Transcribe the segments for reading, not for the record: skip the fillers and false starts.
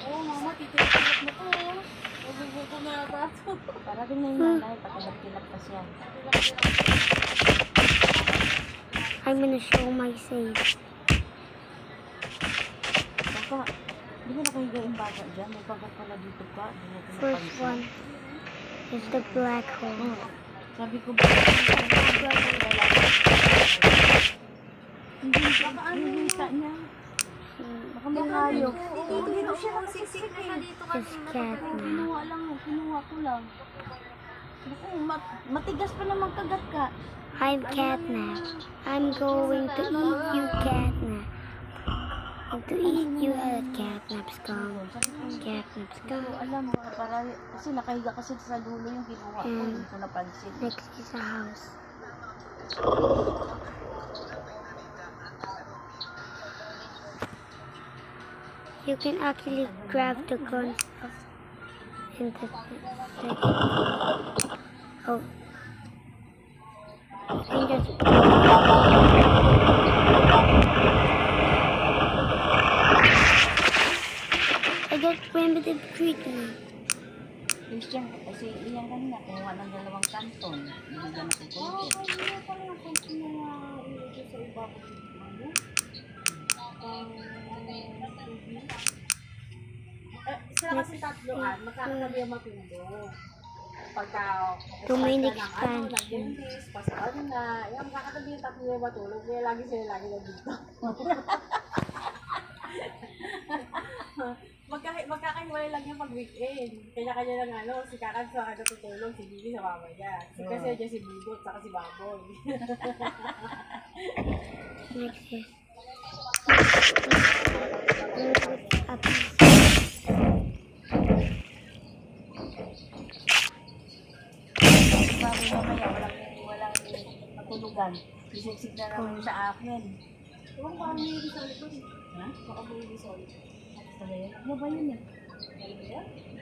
Oo, mama, titiyak mo ko. Maguguto na ata. Para din na yung nanay, patilap-tilap pa siya. I'm gonna show my face. Baka, di ba nakahiga yung bata dyan? May bagat pala dito ka. First one is the black hole. Sabi ko ba? Hindi, baka ano yung hita niya? Baka may hayop. Dito siya nakasisik na dito This cat na. Kinuha ko lang. Naku, matigas pa naman kagat ka. I'm Catnap. I'm going to eat you, Catnap. I'm to eat you at Catnap's gone. Catnap's gone. Alam mo, para, kasi nakahiga kasi sa dulo yung kinuha ko. Hindi ko napansin. Next is a house. You can actually grab the gun and oh. You can just I got primitive treatment. Christian, kasi iyan kanina, kumuha ng 2 kanton. Hindi na nakukulito. Kaya pala yung kung ilagay sa iba ko ano? Sila kasi tatloan, magkakatabi ang matundo. Pagka Domain ng expansion. dentist, pasaan na, yung magkakatabi yung tatlo yung matulog, kaya lagi sila lagi nandito. Magkakahiwalay lang yung pag-weekend. Kanya-kanya lang ano, si Kakan sa natutulog, si Bibi sa mama niya. Kasi dyan si Budot, saka si Baboy. Next is up. Sabi mamaya, walang matulugan. Sisiksik na naman sa akin. Ewan ko ano yung result ko. Ha? Baka mo yung result. Sabi yun, ano ba yun eh?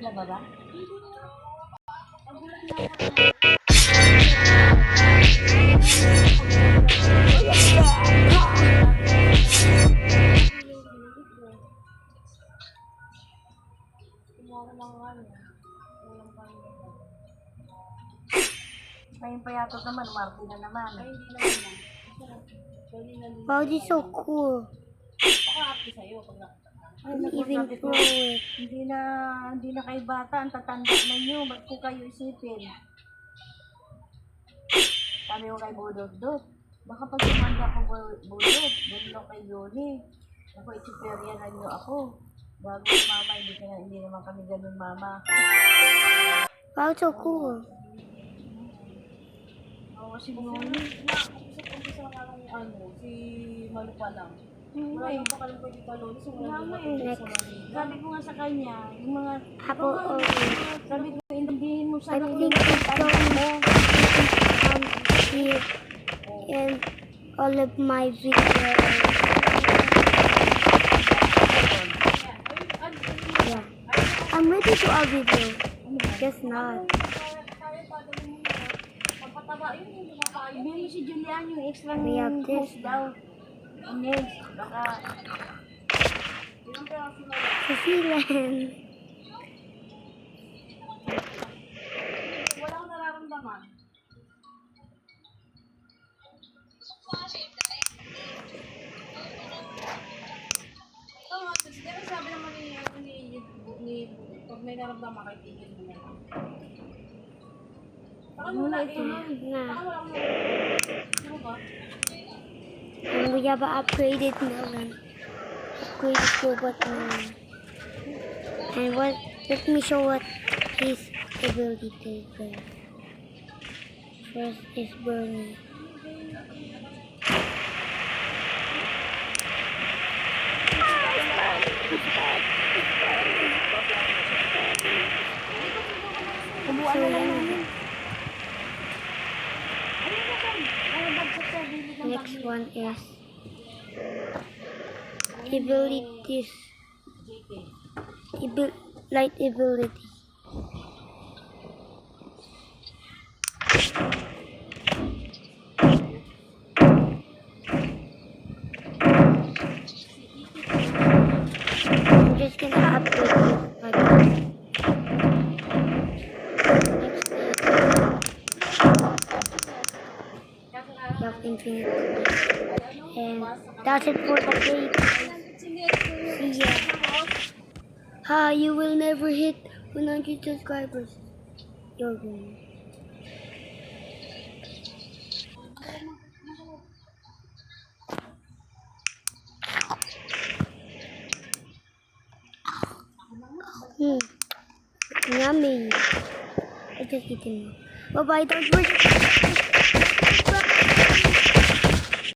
Laba ba? Nagulat na ako. Kumara lang nga niya. Walang kanya. Ngayon pa yatot naman, Marty na naman. Ay, hindi naman lang. Dali na din. Wow, this is so cool. Baka happy sa'yo pag nakita. Even throw it. Hindi na kayo bata, ang tatanda na nyo. Ba't po kayo isipin? Sabi ko kay Budot, baka pag tumanda ko Budot, doon kay Yoni. Ako, isiperian na nyo ako. Bago si mama, hindi naman kami ganun mama. Wow, so cool. Oo, si Yoni. Umpisa nga lang ano, si Malu pa lang. Wala yung pakalang pwede talon. So, wala Wala yung eh. sa Manila. Sabi ko nga sa kanya, yung mga, Apple orange. sabi ko, intindihin mo I sarili think mo. it's going here in all of my videos. Yeah. I'm ready to a video. Just not. Pagpataba yun, hindi makain. Ibigay mo si Julian yung extra We have ng this post daw. Inez, baka, Ilang kaya sila. Cecilan. Wala akong nararamdaman. Oo, pero sabi naman pag may naramdaman kay tigil mo na lang. Baka wala eh. Nah. Baka wala akong nararamdaman. Ano ba? And we have an upgraded melon. Upgraded robot melon. And what? Let me show what his ability is there. First is Bernie. kumuha So na lang yan. namin. Ano ba yan? Ano bagsak sa gilid ng Next bagay? one is abilities. Light ability. You have infinite coins. And that's it for the plate. See ya. Ha, you will never hit 100 subscribers. You're going. Yummy. I just eaten more. Bye bye. Don't forget.